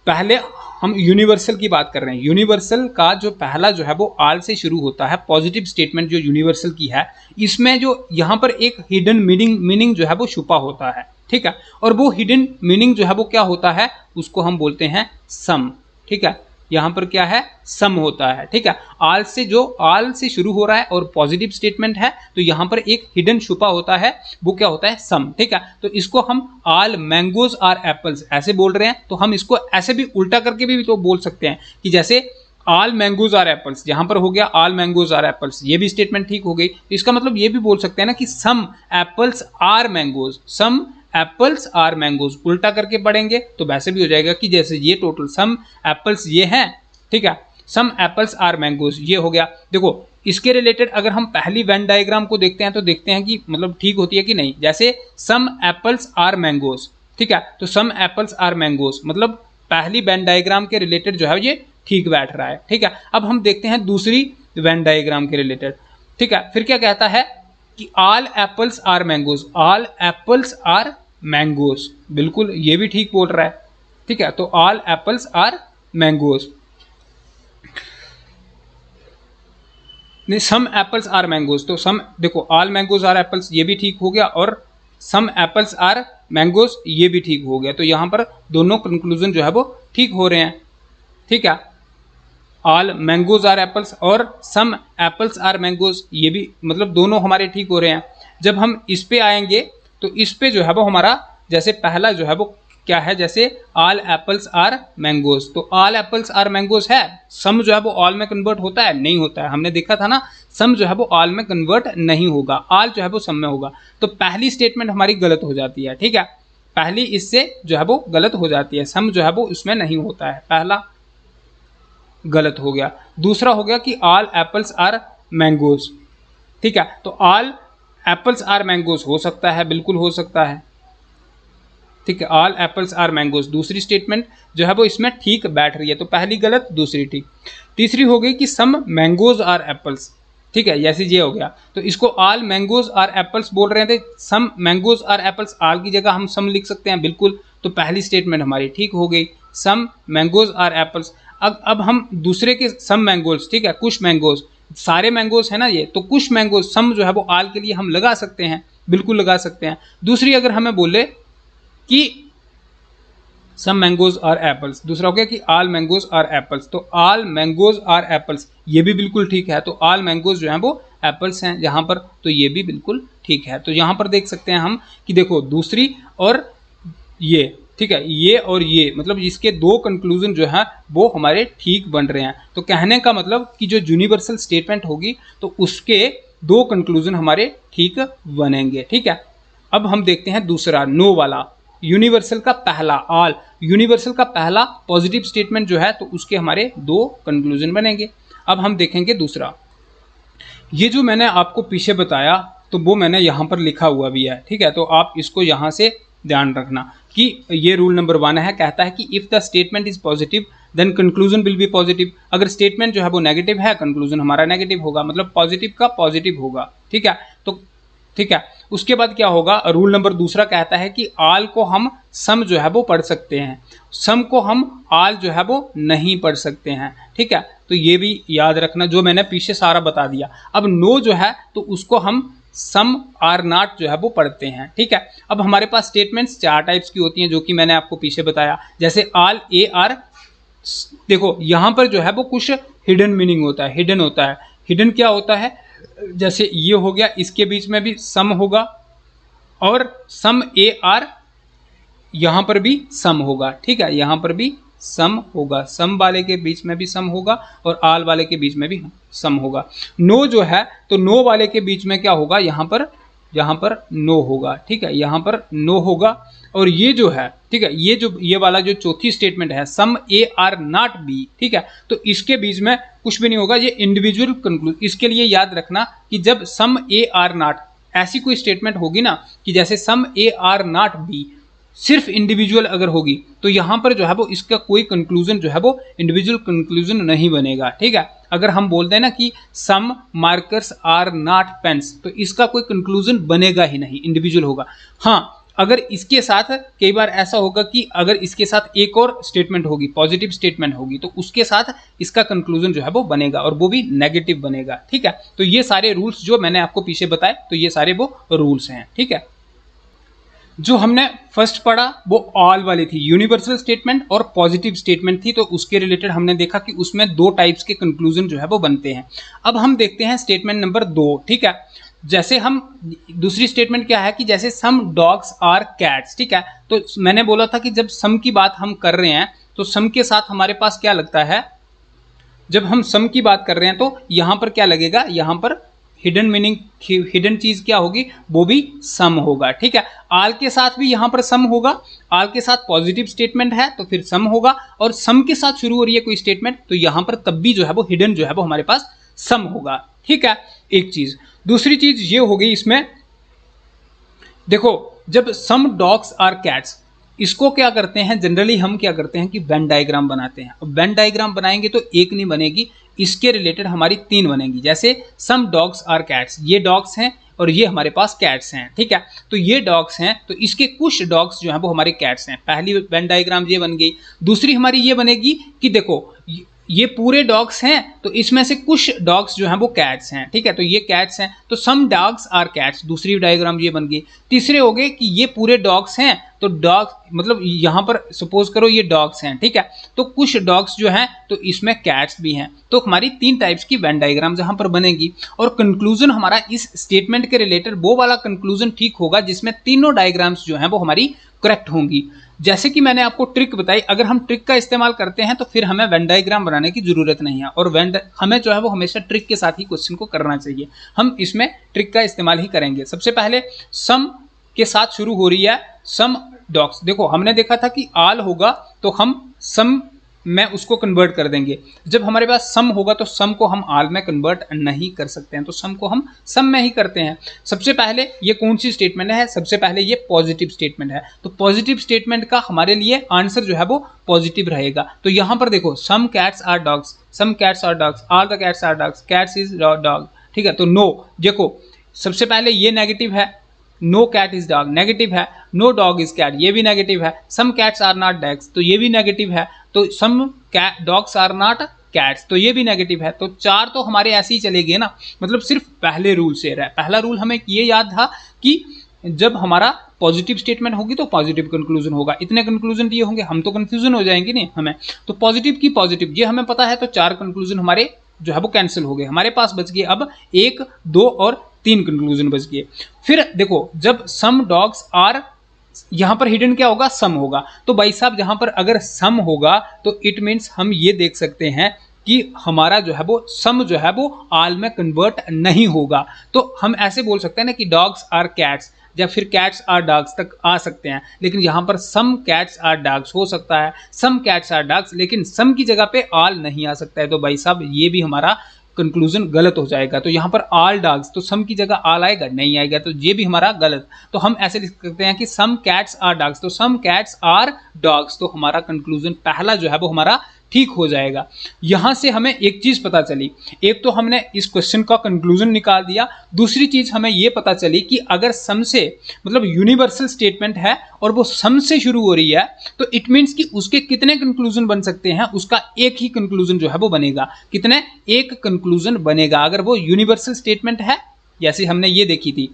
पहले हम यूनिवर्सल की बात कर रहे हैं, यूनिवर्सल का जो पहला जो है वो आल से शुरू होता है, पॉजिटिव स्टेटमेंट जो यूनिवर्सल की है, इसमें जो यहाँ पर एक हिडन मीनिंग जो है वो छुपा होता है। ठीक है, और वो हिडन मीनिंग जो है वो क्या होता है, उसको हम बोलते हैं सम। ठीक है, यहाँ पर क्या है, सम होता है। ठीक है, आल से शुरू हो रहा है और पॉजिटिव स्टेटमेंट है, तो यहाँ पर एक हिडन छुपा होता है, वो क्या होता है, सम। ठीक है, तो इसको हम आल मैंगोज आर एप्पल्स ऐसे बोल रहे हैं, तो हम इसको ऐसे भी उल्टा करके भी तो बोल सकते हैं कि जैसे आल मैंगोज आर एप्पल्स, जहां पर हो गया आल मैंगोज आर एप्पल्स, ये भी स्टेटमेंट ठीक हो गई। तो इसका मतलब ये भी बोल सकते हैं ना कि some apples are mangoes, some apples are mangoes, उल्टा करके पढ़ेंगे तो वैसे भी हो जाएगा कि जैसे ये टोटल सम एप्पल्स ये हैं, ठीक है, सम एप्पल्स आर मैंगोज ये हो गया। देखो इसके रिलेटेड अगर हम पहली वेन डायग्राम को देखते हैं तो देखते हैं कि मतलब ठीक होती है कि नहीं। जैसे सम एप्पल्स आर मैंगोज, ठीक है, तो सम एप्पल्स आर मैंगोज मतलब पहली वेन डायग्राम के रिलेटेड जो है ये ठीक बैठ रहा है। ठीक है, अब हम देखते हैं दूसरी वेन डायग्राम के रिलेटेड। ठीक है, फिर क्या कहता है कि all apples are mangoes, all apples are mangoes, बिल्कुल ये भी ठीक बोल रहा है। ठीक है, तो ऑल एप्पल्स आर मैंगोज, नहीं सम एप्पल्स आर मैंगोज, तो सम देखो ऑल मैंगोज आर एप्पल्स ये भी ठीक हो गया और सम एप्पल्स आर मैंगोज ये भी ठीक हो गया। तो यहां पर दोनों कंक्लूजन जो है वो ठीक हो रहे हैं। ठीक है, ऑल मैंगोज आर एप्पल्स और सम एप्पल्स आर मैंगोज ये भी मतलब दोनों हमारे ठीक हो रहे हैं। जब हम इस पे आएंगे तो इस पे जो है वो हमारा जैसे पहला जो है वो क्या है, जैसे ऑल एप्पल्स आर मैंगोज, तो ऑल एप्पल्स आर मैंगोज है, सम जो है वो ऑल में कन्वर्ट होता है, नहीं होता है, हमने देखा था ना, सम जो है वो ऑल में कन्वर्ट नहीं होगा, ऑल जो है वो सम में होगा। तो पहली स्टेटमेंट हमारी गलत हो जाती है। ठीक है, पहली इससे जो है वो गलत हो जाती है, सम जो है वो उसमें नहीं होता है, पहला गलत हो गया। दूसरा हो गया कि ऑल एप्पल्स आर मैंगोज। ठीक है, तो ऑल एप्पल्स आर मैंगोज हो सकता है, बिल्कुल हो सकता है। ठीक है, ऑल एप्पल्स आर मैंगोज दूसरी स्टेटमेंट जो है वो इसमें ठीक बैठ रही है, तो पहली गलत दूसरी ठीक। तीसरी हो गई कि सम मैंगोज आर एप्पल्स। ठीक है, जैसे ये हो गया, तो इसको ऑल मैंगोज आर एप्पल्स बोल रहे थे, सम मैंगोज आर एप्पल्स, ऑल की जगह हम सम लिख सकते हैं, बिल्कुल, तो पहली स्टेटमेंट हमारी ठीक हो गई, सम मैंगोज आर एप्पल्स। अब हम दूसरे के सम मैंगोज, ठीक है, कुछ मैंगोज, सारे मैंगोज है ना ये, तो कुछ मैंगोज सम जो है वो ऑल के लिए हम लगा सकते हैं, बिल्कुल लगा सकते हैं। दूसरी अगर हमें बोले कि सम मैंगोज आर एप्पल्स, दूसरा हो गया कि ऑल मैंगोज आर एप्पल्स, तो ऑल मैंगोज आर एप्पल्स ये भी बिल्कुल ठीक है, तो ऑल मैंगोज जो है वो एप्पल्स हैं यहाँ पर, तो ये भी बिल्कुल ठीक है। तो यहाँ पर देख सकते हैं हम कि देखो दूसरी और ये, ठीक है, ये और ये मतलब इसके दो कंक्लूजन जो है वो हमारे ठीक बन रहे हैं। तो कहने का मतलब कि जो यूनिवर्सल स्टेटमेंट होगी तो उसके दो कंक्लूजन हमारे ठीक बनेंगे। ठीक है, अब हम देखते हैं दूसरा नो वाला, यूनिवर्सल का पहला ऑल, यूनिवर्सल का पहला पॉजिटिव स्टेटमेंट जो है तो उसके हमारे दो कंक्लूजन बनेंगे। अब हम देखेंगे दूसरा, ये जो मैंने आपको पीछे बताया तो वो मैंने यहाँ पर लिखा हुआ भी है। ठीक है, तो आप इसको यहाँ से ध्यान रखना कि ये रूल नंबर 1 है, कहता है कि if the statement is positive then conclusion will be positive. अगर स्टेटमेंट जो है वो नेगेटिव है, कंक्लूजन हमारा नेगेटिव होगा, मतलब पॉजिटिव का पॉजिटिव होगा। ठीक है, तो ठीक है, उसके बाद क्या होगा, रूल नंबर दूसरा कहता है कि ऑल को हम सम जो है वो पढ़ सकते हैं, सम को हम ऑल जो है वो नहीं पढ़ सकते हैं। ठीक है, तो ये भी याद रखना, जो मैंने पीछे सारा बता दिया। अब नो जो है तो उसको हम सम आर नॉट जो है वो पढ़ते हैं। ठीक है, अब हमारे पास स्टेटमेंट्स 4 टाइप्स की होती हैं जो कि मैंने आपको पीछे बताया, जैसे ऑल ए आर, देखो यहाँ पर जो है वो कुछ हिडन मीनिंग होता है, हिडन होता है। हिडन क्या होता है, जैसे ये हो गया, इसके बीच में भी सम होगा और सम ए आर यहाँ पर भी सम होगा। ठीक है, यहाँ पर भी सम होगा, सम वाले के बीच में भी सम होगा और आल वाले के बीच में भी सम होगा। नो जो है तो नो वाले के बीच में क्या होगा, यहाँ पर नो होगा। ठीक है, यहाँ पर नो होगा और ये जो है, ठीक है, ये वाला जो चौथी स्टेटमेंट है सम ए आर नॉट बी, ठीक है, तो इसके बीच में कुछ भी नहीं होगा, ये इंडिविजुअल कंक्लूजन। इसके लिए याद रखना कि जब सम ए आर नॉट ऐसी कोई स्टेटमेंट होगी ना कि जैसे सम ए आर नॉट बी, सिर्फ इंडिविजुअल अगर होगी तो यहाँ पर जो है वो इसका कोई कंक्लूजन जो है वो इंडिविजुअल कंक्लूजन नहीं बनेगा। ठीक है, अगर हम बोलते हैं ना कि सम मार्कर्स आर नॉट पेन्स, तो इसका कोई कंक्लूजन बनेगा ही नहीं, इंडिविजुअल होगा। हाँ, अगर इसके साथ कई बार ऐसा होगा कि अगर इसके साथ एक और स्टेटमेंट होगी, पॉजिटिव स्टेटमेंट होगी, तो उसके साथ इसका कंक्लूजन जो है वो बनेगा और वो भी नेगेटिव बनेगा। ठीक है, तो ये सारे रूल्स जो मैंने आपको पीछे बताए, तो ये सारे वो रूल्स हैं। ठीक है, जो हमने फर्स्ट पढ़ा वो ऑल वाली थी, यूनिवर्सल स्टेटमेंट और पॉजिटिव स्टेटमेंट थी। तो उसके रिलेटेड हमने देखा कि उसमें दो टाइप्स के कंक्लूजन जो है वो बनते हैं। अब हम देखते हैं स्टेटमेंट नंबर 2, ठीक है। जैसे हम दूसरी स्टेटमेंट क्या है कि जैसे सम डॉग्स आर कैट्स, ठीक है। तो मैंने बोला था कि जब सम की बात हम कर रहे हैं तो सम के साथ हमारे पास क्या लगता है, जब हम सम की बात कर रहे हैं तो यहां पर क्या लगेगा, यहां पर हिडन मीनिंग, हिडन चीज क्या होगी, वो भी सम होगा, ठीक है। आल के साथ भी यहां पर सम होगा, आल के साथ पॉजिटिव स्टेटमेंट है तो फिर सम होगा, और सम के साथ शुरू हो रही है कोई स्टेटमेंट तो यहां पर तब भी जो है वो हिडन जो है वो हमारे पास सम होगा, ठीक है। एक चीज, दूसरी चीज ये हो गई इसमें, देखो जब सम डॉग्स आर कैट्स, इसको क्या करते हैं, जनरली हम क्या करते हैं कि वेन डायग्राम बनाते हैं। अब वेन डायग्राम बनाएंगे तो एक नहीं बनेगी, इसके रिलेटेड हमारी 3 बनेंगी। जैसे सम डॉग्स आर कैट्स, ये डॉग्स हैं और ये हमारे पास कैट्स हैं, ठीक है। तो ये डॉग्स हैं तो इसके कुछ डॉग्स जो हैं वो हमारे कैट्स हैं। पहली वेन डायग्राम ये बन गई। दूसरी हमारी ये बनेगी कि देखो ये पूरे डॉग्स हैं तो इसमें से कुछ डॉग्स जो हैं वो कैट्स हैं, ठीक है। तो ये कैट्स हैं तो सम डॉग्स आर कैट्स, दूसरी डायग्राम ये बन गई। तीसरे हो गए कि ये पूरे डॉग्स हैं तो डॉग्स मतलब यहां पर सपोज करो ये डॉग्स हैं, ठीक है। तो कुछ डॉग्स जो हैं तो इसमें कैट्स भी हैं। तो हमारी 3 टाइप्स की वेन डायग्राम जहां पर बनेगी, और कंक्लूजन हमारा इस स्टेटमेंट के रिलेटेड वो वाला कंक्लूजन ठीक होगा जिसमें तीनों डायग्राम्स जो हैं वो हमारी करेक्ट होंगी। जैसे कि मैंने आपको ट्रिक बताई, अगर हम ट्रिक का इस्तेमाल करते हैं तो फिर हमें वेन डायग्राम बनाने की जरूरत नहीं है, और हमें जो है वो हमेशा ट्रिक के साथ ही क्वेश्चन को करना चाहिए। हम इसमें ट्रिक का इस्तेमाल ही करेंगे। सबसे पहले सम के साथ शुरू हो रही है सम डॉग्स। देखो हमने देखा था कि आल होगा तो हम सम में उसको कन्वर्ट कर देंगे। जब हमारे पास सम होगा तो सम को हम आल में कन्वर्ट नहीं कर सकते हैं, तो सम को हम सम में ही करते हैं। सबसे पहले ये कौन सी स्टेटमेंट है, सबसे पहले ये पॉजिटिव स्टेटमेंट है। तो पॉजिटिव स्टेटमेंट का हमारे लिए आंसर जो है वो पॉजिटिव रहेगा। तो यहां पर देखो some cats are dogs, some cats are dogs, all the cats are dogs, cats is dog, ठीक है। तो नो, देखो सबसे पहले ये नेगेटिव है, no cat is dog negative है, नो डॉग इज कैट ये भी नेगेटिव है, some cats are not dogs तो ये भी नेगेटिव है, तो some dogs are not cats तो ये भी नेगेटिव है। तो 4 तो हमारे ऐसे ही चले गए ना, मतलब सिर्फ पहले रूल से रहा। पहला रूल हमें ये याद था कि जब हमारा पॉजिटिव स्टेटमेंट होगी तो पॉजिटिव कंक्लूजन होगा। इतने कंक्लूजन दिए होंगे, हम तो कंफ्यूजन हो जाएंगे नहीं हमें, तो पॉजिटिव की पॉजिटिव ये हमें पता है। तो 4 कंक्लूजन हमारे जो है वो कैंसिल हो गए, हमारे पास बच गए अब 1, 2 और 3 कंक्लूजन बच गए। फिर देखो जब सम डॉग्स आर, यहां पर हिडन क्या होगा, सम होगा। तो भाई साहब यहां पर अगर सम होगा तो इट मीन्स हम ये देख सकते हैं कि हमारा जो है वो सम जो है वो आल में कन्वर्ट नहीं होगा। तो हम ऐसे बोल सकते हैं ना कि डॉग्स आर कैट्स, या फिर कैट्स आर डॉग्स तक आ सकते हैं, लेकिन यहां पर सम कैट्स आर डॉग्स हो सकता है, सम कैट्स आर डॉग्स, लेकिन सम की जगह पे आल नहीं आ सकता है। तो भाई साहब ये भी हमारा कंक्लूजन गलत हो जाएगा। तो यहां पर ऑल डॉग्स, तो सम की जगह आल आएगा, नहीं आएगा, तो ये भी हमारा गलत। तो हम ऐसे लिख सकते हैं कि सम कैट्स आर डॉग्स, तो सम कैट्स आर डॉग्स, तो हमारा कंक्लूजन पहला जो है वो हमारा ठीक हो जाएगा। यहां से हमें एक चीज पता चली, एक तो हमने इस क्वेश्चन का कंक्लूजन निकाल दिया, दूसरी चीज हमें यह पता चली कि अगर सम से मतलब यूनिवर्सल स्टेटमेंट है और वो सम से शुरू हो रही है तो इट मीन्स कि उसके कितने कंक्लूजन बन सकते हैं, उसका एक ही कंक्लूजन जो है वो बनेगा। कितने, एक कंक्लूजन बनेगा अगर वो यूनिवर्सल स्टेटमेंट है। जैसे हमने ये देखी थी,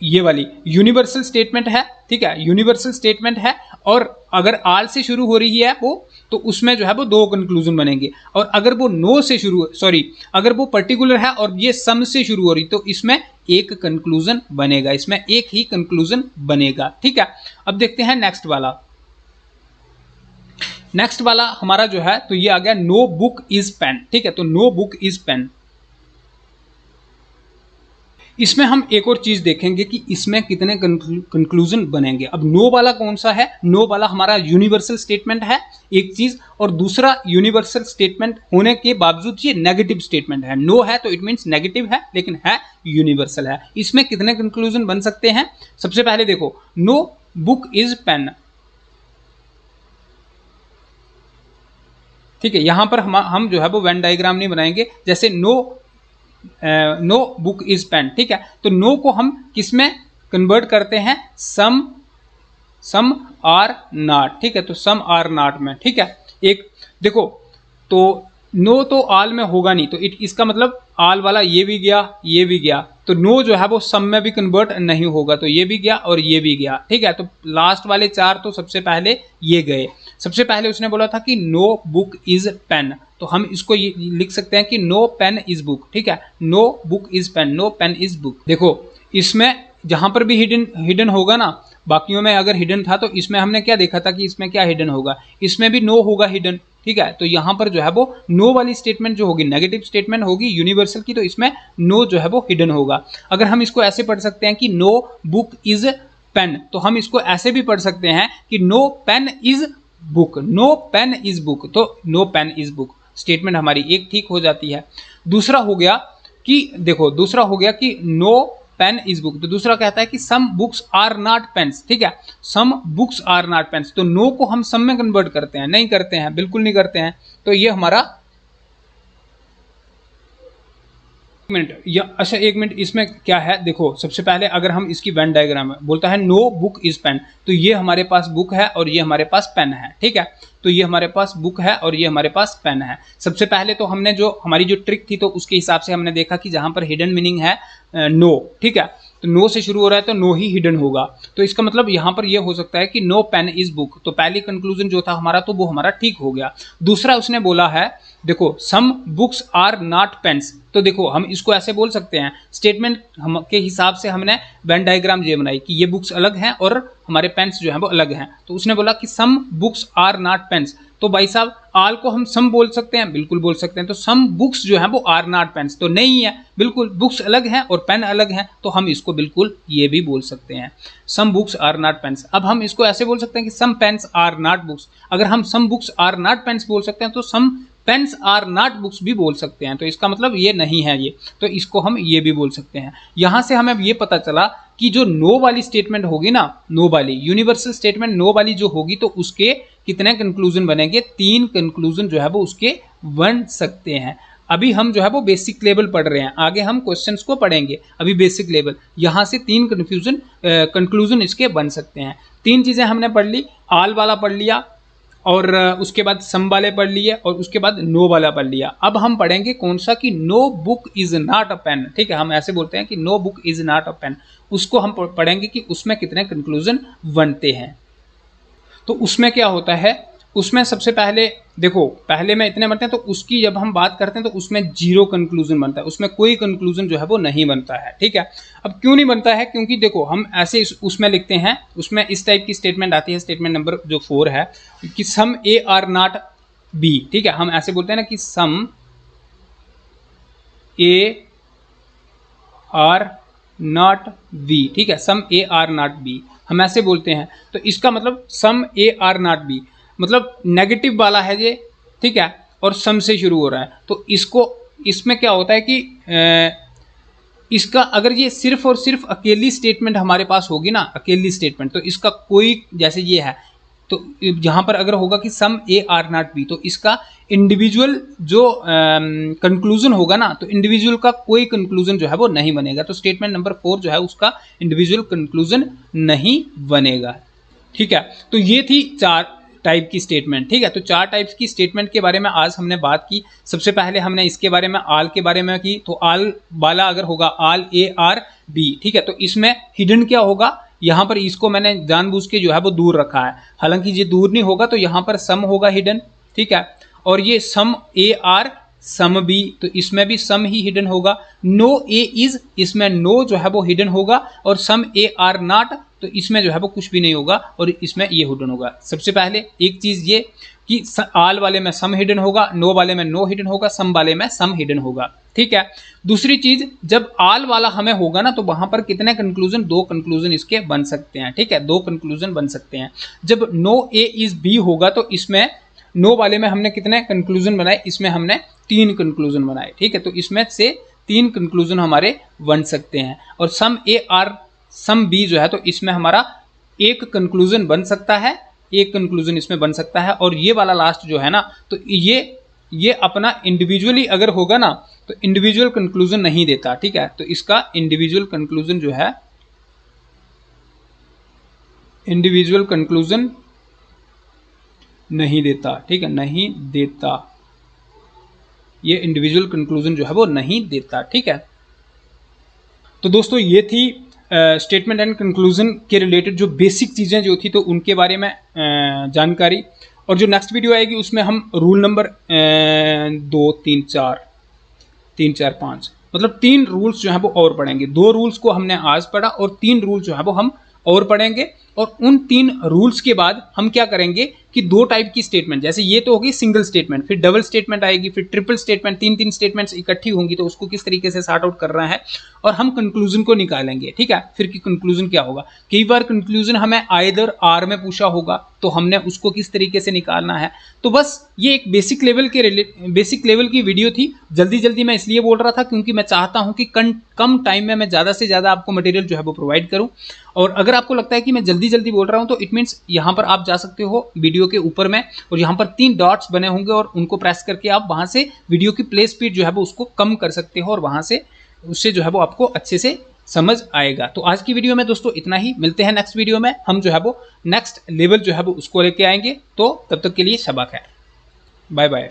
ये वाली यूनिवर्सल स्टेटमेंट है, ठीक है, यूनिवर्सल स्टेटमेंट है, और अगर आल से शुरू हो रही है वो, तो उसमें जो है वो 2 कंक्लूजन बनेंगे। और अगर वो नो से शुरू, अगर वो पर्टिकुलर है और ये सम से शुरू हो रही तो इसमें एक कंक्लूजन बनेगा, इसमें एक ही कंक्लूजन बनेगा, ठीक है। अब देखते हैं नेक्स्ट वाला। नेक्स्ट वाला हमारा जो है तो ये आ गया नो बुक इज पेन, ठीक है। तो नो बुक इज पेन, इसमें हम एक और चीज देखेंगे कि इसमें कितने कंक्लूजन बनेंगे। अब नो वाला कौन सा है, नो वाला हमारा यूनिवर्सल स्टेटमेंट है एक चीज, और दूसरा यूनिवर्सल स्टेटमेंट होने के बावजूद ये नेगेटिव स्टेटमेंट है। नो है तो इट मींस नेगेटिव है, लेकिन है यूनिवर्सल है। इसमें कितने कंक्लूजन बन सकते हैं, सबसे पहले देखो नो बुक इज पेन, ठीक है। यहां पर हम जो है वो वेन डायग्राम नहीं बनाएंगे। जैसे नो बुक इज पेन, ठीक है। तो नो को हम किस में कन्वर्ट करते हैं, सम आर नॉट, ठीक है। तो सम आर नॉट में, ठीक है। एक देखो तो नो तो आल में होगा नहीं, तो इसका मतलब आल वाला ये भी गया, ये भी गया, तो नो जो है वो सम में भी कन्वर्ट नहीं होगा, तो ये भी गया और ये भी गया, ठीक है। तो लास्ट वाले 4 तो सबसे पहले ये गए। सबसे पहले उसने बोला था कि नो बुक इज पेन, तो हम इसको ये लिख सकते हैं कि नो पेन इज बुक, ठीक है। No book is pen, no pen is book. देखो इसमें जहां पर भी हिडन होगा ना, बाकियों में अगर हिडन था तो इसमें हमने क्या देखा था कि इसमें क्या हिडन होगा, इसमें भी नो होगा हिडन, ठीक है। तो यहाँ पर जो है वो नो वाली स्टेटमेंट जो होगी नेगेटिव स्टेटमेंट होगी यूनिवर्सल की, तो इसमें नो जो है वो हिडन होगा। अगर हम इसको ऐसे पढ़ सकते हैं कि नो बुक इज पेन, तो हम इसको ऐसे भी पढ़ सकते हैं कि no pen is book, no pen is book, तो no pen is book statement हमारी एक ठीक हो जाती है। दूसरा हो गया कि देखो, दूसरा हो गया कि नो पेन इज बुक, तो दूसरा कहता है कि some books are not pens, ठीक है। Some books are not pens, तो नो को हम सम में कन्वर्ट करते हैं, नहीं करते हैं, बिल्कुल नहीं करते हैं। तो ये हमारा अच्छा एक मिनट, इसमें क्या है देखो, सबसे पहले अगर हम इसकी वेन डायग्राम है, बोलता है नो बुक इज पेन, तो ये हमारे पास बुक है और ये हमारे पास पेन है, ठीक है। तो ये हमारे पास बुक है और ये हमारे पास पेन है। सबसे पहले तो हमने जो हमारी जो ट्रिक थी तो उसके हिसाब से हमने देखा कि जहां पर हिडन मीनिंग है नो, ठीक है, तो नो से शुरू हो रहा है तो नो ही हिडन होगा, तो इसका मतलब यहां पर ये हो सकता है कि नो पेन इज बुक, तो पहली कंक्लूजन जो था हमारा तो वो हमारा ठीक हो गया। दूसरा उसने बोला है देखो some books are not pens, तो देखो हम इसको ऐसे बोल सकते हैं, स्टेटमेंट हम के हिसाब से हमने वेन डायग्राम ये बनाई कि ये बुक्स अलग हैं और हमारे पेन्स जो हैं वो अलग हैं। तो उसने बोला कि some books are not pens, तो भाई साहब आल को हम सम बोल सकते हैं, बिल्कुल बोल सकते हैं। तो सम बुक्स जो हैं वो आर नॉट पेन्स, तो नहीं है, बिल्कुल बुक्स अलग हैं और पेन अलग हैं, तो हम इसको बिल्कुल ये भी बोल सकते हैं, some books are not pens. अब हम इसको ऐसे बोल सकते हैं कि some pens are not books, अगर हम some books are not pens बोल सकते हैं तो some pens are not books भी बोल सकते हैं, तो इसका मतलब ये नहीं है ये, तो इसको हम ये भी बोल सकते हैं। यहां से हमें ये पता चला कि जो नो वाली स्टेटमेंट होगी ना, नो वाली यूनिवर्सल स्टेटमेंट नो वाली जो होगी, तो उसके कितने कंक्लूजन बनेंगे, 3 कंक्लूजन जो है वो उसके बन सकते हैं। अभी हम जो है वो बेसिक लेवल पढ़ रहे हैं, आगे हम क्वेश्चंस को पढ़ेंगे, अभी बेसिक लेवल, यहां से 3 कंक्लूजन इसके बन सकते हैं। 3 चीजें हमने पढ़ ली, आल वाला पढ़ लिया और उसके बाद सम वाले पढ़ लिए और उसके बाद नो वाला पढ़ लिया। अब हम पढ़ेंगे कौन सा कि no book is not a pen, ठीक है, हम ऐसे बोलते हैं कि no book is not a pen, उसको हम पढ़ेंगे कि उसमें कितने कंक्लूजन बनते हैं। तो उसमें क्या होता है, उसमें सबसे पहले देखो पहले में इतने बनते हैं, तो उसकी जब हम बात करते हैं तो उसमें 0 कंक्लूजन बनता है, उसमें कोई कंक्लूजन जो है वो नहीं बनता है, ठीक है। अब क्यों नहीं बनता है, क्योंकि देखो हम ऐसे उसमें लिखते हैं, उसमें इस टाइप की स्टेटमेंट आती है, स्टेटमेंट नंबर जो 4 है कि सम ए आर नॉट बी, ठीक है, हम ऐसे बोलते हैं ना कि सम ए आर नॉट बी, ठीक है, सम ए आर नॉट बी हम ऐसे बोलते हैं। तो इसका मतलब सम ए आर नॉट बी मतलब नेगेटिव वाला है ये, ठीक है, और सम से शुरू हो रहा है, तो इसको इसमें क्या होता है कि इसका अगर ये सिर्फ और सिर्फ अकेली स्टेटमेंट हमारे पास होगी ना, अकेली स्टेटमेंट, तो इसका कोई जैसे ये है, तो यहां पर अगर होगा कि सम ए आर नॉट बी, तो इसका इंडिविजुअल जो कंक्लूजन होगा ना, तो इंडिविजुअल का कोई कंक्लूजन जो है वो नहीं बनेगा, तो स्टेटमेंट नंबर 4 जो है उसका इंडिविजुअल कंक्लूजन नहीं बनेगा, ठीक है। तो ये थी 4 टाइप की स्टेटमेंट, ठीक है। तो 4 टाइप्स की स्टेटमेंट के बारे में आज हमने बात की। सबसे पहले हमने इसके बारे में आल के बारे में की, तो आल वाला अगर होगा आल ए आर बी, ठीक है, तो इसमें हिडन क्या होगा, यहां पर इसको मैंने जानबूझ के जो है वो दूर रखा है, हालांकि ये दूर नहीं होगा, तो यहां पर सम होगा हिडन, ठीक है। और ये सम ए आर सम बी, तो इसमें भी सम ही हिडन होगा। नो ए इज, इसमें नो जो है वो हिडन होगा, और सम ए आर नॉट, तो इसमें जो है वो कुछ भी नहीं होगा और इसमें ये हिडन होगा। सबसे पहले एक चीज ये कि आल वाले में सम हिडन होगा, नो वाले में नो हिडन होगा, सम वाले में सम हिडन होगा, ठीक है। दूसरी चीज, जब आल वाला हमें होगा ना, तो वहां पर कितने कंक्लूजन, 2 कंक्लूजन इसके बन सकते हैं, ठीक है, 2 कंक्लूजन बन सकते हैं। जब नो ए इज बी होगा, तो इसमें नो वाले में हमने कितने कंक्लूजन बनाए, इसमें हमने 3 कंक्लूजन बनाए, ठीक है, तो इसमें से 3 कंक्लूजन हमारे बन सकते हैं। और सम ए आर सम बी जो है, तो इसमें हमारा एक कंक्लूजन बन सकता है, एक कंक्लूजन इसमें बन सकता है। और ये वाला लास्ट जो है ना, तो ये अपना इंडिविजुअली अगर होगा ना, तो इंडिविजुअल कंक्लूजन नहीं देता, ठीक है, तो इसका इंडिविजुअल कंक्लूजन जो है, इंडिविजुअल कंक्लूजन नहीं देता, ठीक है, नहीं देता, ये इंडिविजुअल कंक्लूजन जो है वो नहीं देता, ठीक है। तो दोस्तों ये थी स्टेटमेंट एंड कंक्लूजन के रिलेटेड जो बेसिक चीज़ें जो थी तो उनके बारे में जानकारी। और जो नेक्स्ट वीडियो आएगी उसमें हम रूल नंबर 2, 3, 4, 5 मतलब 3 रूल्स जो है वो और पढ़ेंगे। 2 रूल्स को हमने आज पढ़ा और 3 रूल जो है वो हम और पढ़ेंगे। और उन 3 रूल्स के बाद हम क्या करेंगे कि 2 टाइप की स्टेटमेंट, जैसे ये तो होगी सिंगल स्टेटमेंट, फिर डबल स्टेटमेंट आएगी, फिर ट्रिपल स्टेटमेंट, 3 स्टेटमेंट्स इकट्ठी होंगी तो उसको किस तरीके से सॉर्ट आउट कर रहा है और हम कंक्लूजन को निकालेंगे। ठीक है, फिर की कंक्लूजन क्या होगा। कई बार कंक्लूजन हमें आइदर आर में पूछा होगा तो हमने उसको किस तरीके से निकालना है। तो बस ये एक बेसिक लेवल की वीडियो थी। जल्दी मैं इसलिए बोल रहा था क्योंकि मैं चाहता हूं कि कम टाइम में मैं ज़्यादा से ज़्यादा आपको मटेरियल जो है वो प्रोवाइड करूं। और अगर आपको लगता है कि मैं जल्दी बोल रहा हूं तो इट मीन्स यहाँ पर आप जा सकते हो वीडियो के ऊपर में, और यहाँ पर 3 डॉट्स बने होंगे और उनको प्रेस करके आप वहां से वीडियो की प्ले स्पीड जो है वो उसको कम कर सकते हो और वहां से उससे जो है वो आपको अच्छे से समझ आएगा। तो आज की वीडियो में दोस्तों इतना ही। मिलते हैं नेक्स्ट वीडियो में, हम जो है वो नेक्स्ट लेवल जो है वो उसको लेके आएंगे। तो तब तक के लिए शबा खैर, बाय बाय।